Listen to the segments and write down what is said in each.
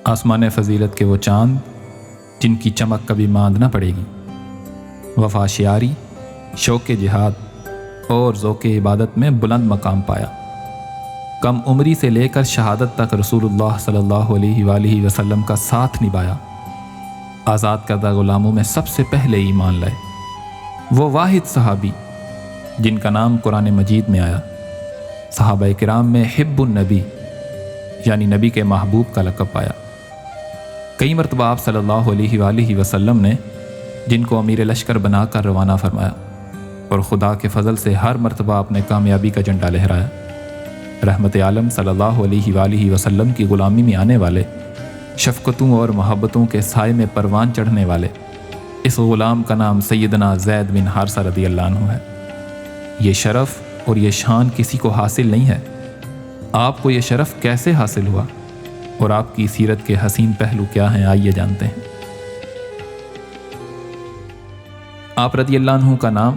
آسمان فضیلت کے وہ چاند جن کی چمک کبھی ماند نہ پڑے گی، وفا شیاری، شوق جہاد اور ذوق عبادت میں بلند مقام پایا۔ کم عمری سے لے کر شہادت تک رسول اللہ صلی اللہ علیہ وآلہ وسلم کا ساتھ نبھایا۔ آزاد کردہ غلاموں میں سب سے پہلے ایمان لائے۔ وہ واحد صحابی جن کا نام قرآن مجید میں آیا۔ صحابہ کرام میں حب النبی یعنی نبی کے محبوب کا لقب پایا۔ کئی مرتبہ آپ صلی اللہ علیہ وآلہ وسلم نے جن کو امیر لشکر بنا کر روانہ فرمایا، اور خدا کے فضل سے ہر مرتبہ آپ نے کامیابی کا جھنڈا لہرایا۔ رحمت عالم صلی اللہ علیہ وآلہ وسلم کی غلامی میں آنے والے، شفقتوں اور محبتوں کے سائے میں پروان چڑھنے والے اس غلام کا نام سیدنا زید بن حارثہ رضی اللہ عنہ ہے۔ یہ شرف اور یہ شان کسی کو حاصل نہیں ہے۔ آپ کو یہ شرف کیسے حاصل ہوا اور آپ کی سیرت کے حسین پہلو کیا ہیں، آئیے جانتے ہیں۔ آپ رضی اللہ عنہ کا نام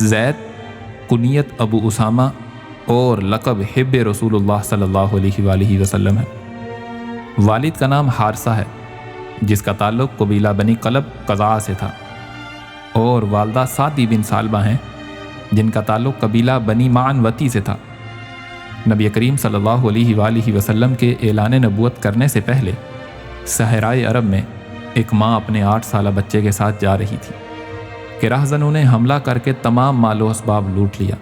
زید، کنیت ابو اسامہ اور لقب حب رسول اللہ صلی اللہ علیہ وآلہ وسلم ہے۔ والد کا نام حارثہ ہے جس کا تعلق قبیلہ بنی قلب قضاء سے تھا، اور والدہ سعدی بن سالبہ ہیں جن کا تعلق قبیلہ بنی معن وتی سے تھا۔ نبی کریم صلی اللہ علیہ وآلہ وسلم کے اعلان نبوت کرنے سے پہلے صحرائے عرب میں ایک ماں اپنے 8 سالہ بچے کے ساتھ جا رہی تھی کہ راہزنوں نے حملہ کر کے تمام مال و اسباب لوٹ لیا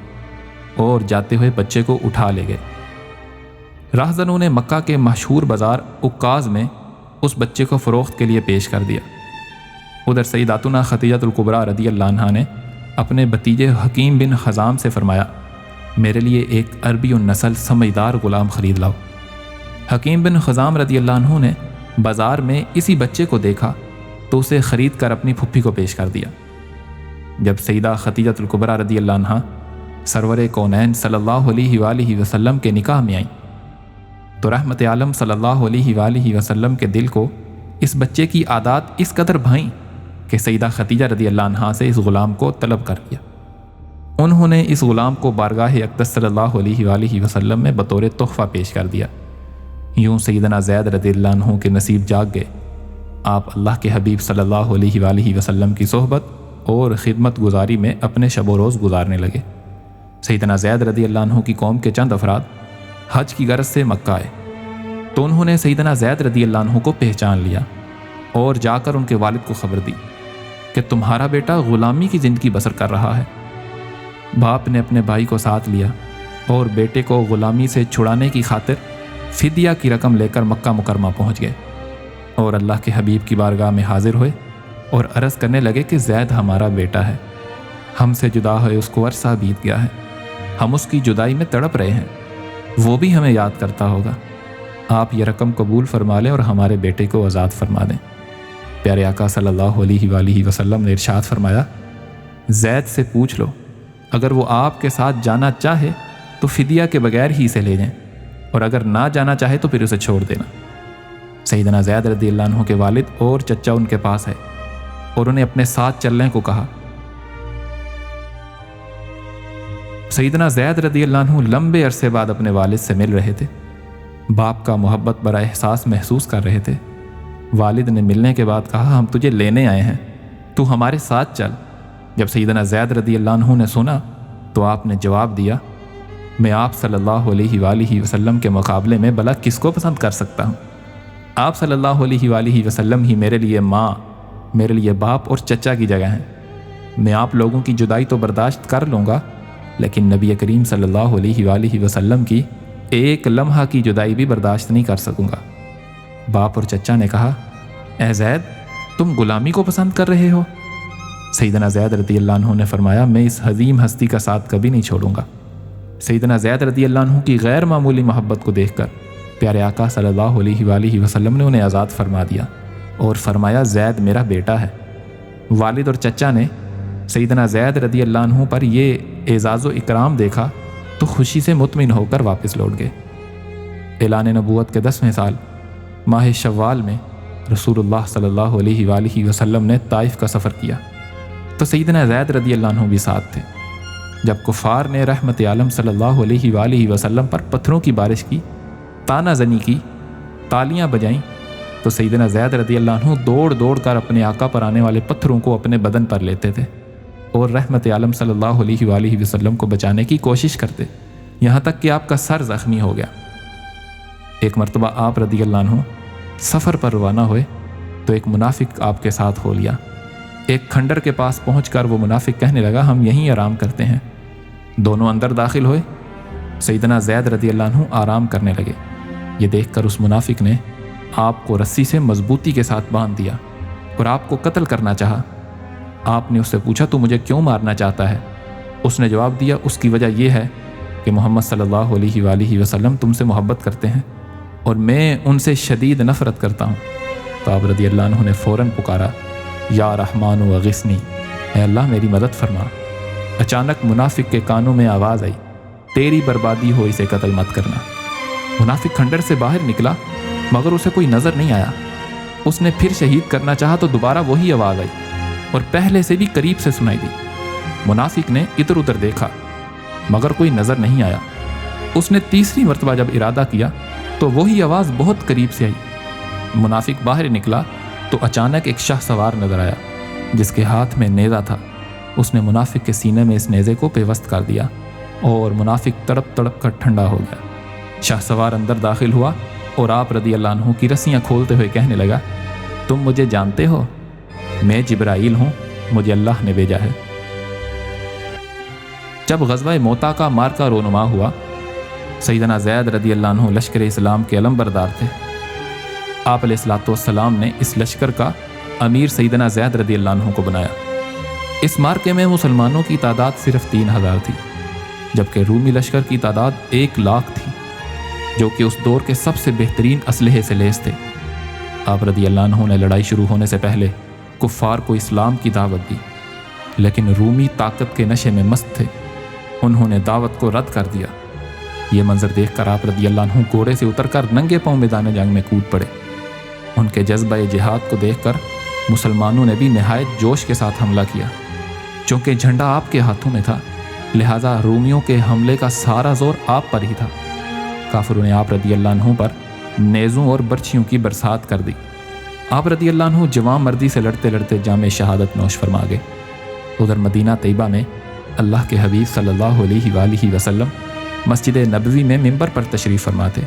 اور جاتے ہوئے بچے کو اٹھا لے گئے۔ راہزنوں نے مکہ کے مشہور بازار عکاظ میں اس بچے کو فروخت کے لیے پیش کر دیا۔ ادھر سیداتنا خدیجہ الکبریٰ رضی اللہ عنہا نے اپنے بھتیجے حکیم بن حزام سے فرمایا، میرے لیے ایک عربی النسل سمجھدار غلام خرید لاؤ۔ حکیم بن حزام رضی اللہ عنہ نے بازار میں اسی بچے کو دیکھا تو اسے خرید کر اپنی پھپھی کو پیش کر دیا۔ جب سیدہ خدیجہ الکبریٰ رضی اللہ عنہا سرور کونین صلی اللہ علیہ وآلہ وسلم کے نکاح میں آئیں تو رحمت عالم صلی اللہ علیہ وآلہ وسلم کے دل کو اس بچے کی عادات اس قدر بھائیں کہ سیدہ خدیجہ رضی اللہ عنہا سے اس غلام کو طلب کر لیا۔ انہوں نے اس غلام کو بارگاہ اقدس صلی اللہ علیہ وآلہ وسلم میں بطور تحفہ پیش کر دیا۔ یوں سیدنا زید رضی اللہ عنہ کے نصیب جاگ گئے۔ آپ اللہ کے حبیب صلی اللہ علیہ وآلہ وسلم کی صحبت اور خدمت گزاری میں اپنے شب و روز گزارنے لگے۔ سیدنا زید رضی اللہ عنہ کی قوم کے چند افراد حج کی غرض سے مکہ آئے تو انہوں نے سیدنا زید رضی اللہ عنہ کو پہچان لیا اور جا کر ان کے والد کو خبر دی کہ تمہارا بیٹا غلامی کی زندگی بسر کر رہا ہے۔ باپ نے اپنے بھائی کو ساتھ لیا اور بیٹے کو غلامی سے چھڑانے کی خاطر فدیہ کی رقم لے کر مکہ مکرمہ پہنچ گئے اور اللہ کے حبیب کی بارگاہ میں حاضر ہوئے اور عرض کرنے لگے کہ زید ہمارا بیٹا ہے، ہم سے جدا ہوئے اس کو عرصہ بیت گیا ہے، ہم اس کی جدائی میں تڑپ رہے ہیں، وہ بھی ہمیں یاد کرتا ہوگا، آپ یہ رقم قبول فرما لیں اور ہمارے بیٹے کو آزاد فرما دیں۔ پیارے آقا صلی اللہ علیہ وآلہ وسلم نے ارشاد فرمایا، زید سے پوچھ لو، اگر وہ آپ کے ساتھ جانا چاہے تو فدیہ کے بغیر ہی اسے لے جائیں، اور اگر نہ جانا چاہے تو پھر اسے چھوڑ دینا۔ سیدنا زید رضی اللہ عنہ کے والد اور چچا ان کے پاس ہے اور انہیں اپنے ساتھ چلنے کو کہا۔ سیدنا زید رضی اللہ عنہ لمبے عرصے بعد اپنے والد سے مل رہے تھے، باپ کا محبت برا احساس محسوس کر رہے تھے۔ والد نے ملنے کے بعد کہا، ہم تجھے لینے آئے ہیں، تو ہمارے ساتھ چل۔ جب سیدنا زید رضی اللہ عنہ نے سنا تو آپ نے جواب دیا، میں آپ صلی اللہ علیہ وآلہ وسلم کے مقابلے میں بھلا کس کو پسند کر سکتا ہوں؟ آپ صلی اللہ علیہ وآلہ وسلم ہی میرے لیے ماں، میرے لیے باپ اور چچا کی جگہ ہیں۔ میں آپ لوگوں کی جدائی تو برداشت کر لوں گا، لیکن نبی کریم صلی اللہ علیہ وآلہ وسلم کی ایک لمحہ کی جدائی بھی برداشت نہیں کر سکوں گا۔ باپ اور چچا نے کہا، اے زید، تم غلامی کو پسند کر رہے ہو؟ سیدنا زید رضی اللہ عنہ نے فرمایا، میں اس عظیم ہستی کا ساتھ کبھی نہیں چھوڑوں گا۔ سیدنا زید رضی اللہ عنہ کی غیر معمولی محبت کو دیکھ کر پیارے آقا صلی اللہ علیہ وآلہ وسلم نے انہیں آزاد فرما دیا اور فرمایا، زید میرا بیٹا ہے۔ والد اور چچا نے سیدنا زید رضی اللہ عنہ پر یہ اعزاز و اکرام دیکھا تو خوشی سے مطمئن ہو کر واپس لوٹ گئے۔ اعلان نبوت کے 10ویں سال ماہ شوال میں رسول اللہ صلی اللہ علیہ وآلہ وسلم نے طائف کا سفر کیا تو سیدنا زید رضی اللہ عنہ بھی ساتھ تھے۔ جب کفار نے رحمت عالم صلی اللہ علیہ وآلہ وسلم پر پتھروں کی بارش کی، تانا زنی کی، تالیاں بجائیں تو سیدنا زید رضی اللہ عنہ دوڑ دوڑ کر اپنے آقا پر آنے والے پتھروں کو اپنے بدن پر لیتے تھے اور رحمت عالم صلی اللہ علیہ وآلہ وسلم کو بچانے کی کوشش کرتے، یہاں تک کہ آپ کا سر زخمی ہو گیا۔ ایک مرتبہ آپ رضی اللہ عنہ سفر پر روانہ ہوئے تو ایک منافق آپ کے ساتھ ہو لیا۔ ایک کھنڈر کے پاس پہنچ کر وہ منافق کہنے لگا ہم یہیں آرام کرتے ہیں۔ دونوں اندر داخل ہوئے، سیدنا زید رضی اللہ عنہ آرام کرنے لگے۔ یہ دیکھ کر اس منافق نے آپ کو رسی سے مضبوطی کے ساتھ باندھ دیا اور آپ کو قتل کرنا چاہا۔ آپ نے اس سے پوچھا تو مجھے کیوں مارنا چاہتا ہے؟ اس نے جواب دیا اس کی وجہ یہ ہے کہ محمد صلی اللہ علیہ وآلہ وسلم تم سے محبت کرتے ہیں اور میں ان سے شدید نفرت کرتا ہوں۔ تو آپ رضی اللہ عنہ نے فوراً پکارا یا رحمان اغثنی، اے اللہ میری مدد فرما۔ اچانک منافق کے کانوں میں آواز آئی تیری بربادی ہو، اسے قتل مت کرنا۔ منافق کھنڈر سے باہر نکلا مگر اسے کوئی نظر نہیں آیا۔ اس نے پھر شہید کرنا چاہا تو دوبارہ وہی آواز آئی اور پہلے سے بھی قریب سے سنائی دی۔ منافق نے ادھر ادھر دیکھا مگر کوئی نظر نہیں آیا۔ اس نے تیسری مرتبہ جب ارادہ کیا تو وہی آواز بہت قریب سے آئی۔ منافق باہر نکلا تو اچانک ایک شاہ سوار نظر آیا جس کے ہاتھ میں نیزہ تھا۔ اس نے منافق کے سینے میں اس نیزے کو پیوست کر دیا اور منافق تڑپ تڑپ کر ٹھنڈا ہو گیا۔ شاہ سوار اندر داخل ہوا اور آپ رضی اللہ عنہ کی رسیاں کھولتے ہوئے کہنے لگا تم مجھے جانتے ہو؟ میں جبرائیل ہوں، مجھے اللہ نے بھیجا ہے۔ جب غزوہ موتا کا مارکا رونما ہوا، سیدنا زید رضی اللہ عنہ لشکر اسلام کے علم بردار تھے۔ آپ علیہ الصلوۃ والسلام نے اس لشکر کا امیر سیدنا زید رضی اللہ عنہ کو بنایا۔ اس مارکے میں مسلمانوں کی تعداد صرف 3000 تھی جبکہ رومی لشکر کی تعداد 1,00,000 تھی جو کہ اس دور کے سب سے بہترین اسلحے سے لیس تھے۔ آپ رضی اللہ عنہ نے لڑائی شروع ہونے سے پہلے کفار کو اسلام کی دعوت دی لیکن رومی طاقت کے نشے میں مست تھے، انہوں نے دعوت کو رد کر دیا۔ یہ منظر دیکھ کر آپ رضی اللہ عنہ گھوڑے سے اتر کر ننگے پاؤں میدان جنگ میں کود پڑے۔ ان کے جذبہ جہاد کو دیکھ کر مسلمانوں نے بھی نہایت جوش کے ساتھ حملہ کیا۔ چونکہ جھنڈا آپ کے ہاتھوں میں تھا لہٰذا رومیوں کے حملے کا سارا زور آپ پر ہی تھا۔ کافروں نے آپ رضی اللہ عنہ پر نیزوں اور برچھیوں کی برسات کر دی۔ آپ رضی اللہ عنہ جوان مردی سے لڑتے لڑتے جام شہادت نوش فرما گئے۔ ادھر مدینہ طیبہ میں اللہ کے حبیب صلی اللہ علیہ وآلہ وسلم مسجد نبوی میں منبر پر تشریف فرما تھے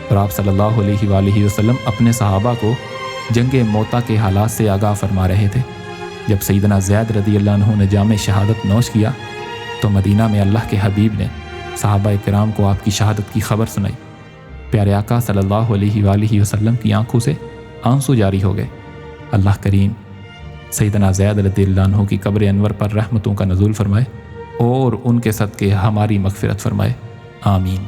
اور آپ صلی اللہ علیہ وآلہ وسلم اپنے صحابہ کو جنگ موتا کے حالات سے آگاہ فرما رہے تھے۔ جب سیدنا زید رضی اللہ عنہ نے جام شہادت نوش کیا تو مدینہ میں اللہ کے حبیب نے صحابہ کرام کو آپ کی شہادت کی خبر سنائی۔ پیارے آقا صلی اللہ علیہ وآلہ وسلم کی آنکھوں سے آنسو جاری ہو گئے۔ اللہ کریم سیدنا زید رضی اللہ عنہ کی قبر انور پر رحمتوں کا نزول فرمائے اور ان کے صدقے ہماری مغفرت فرمائے، آمین۔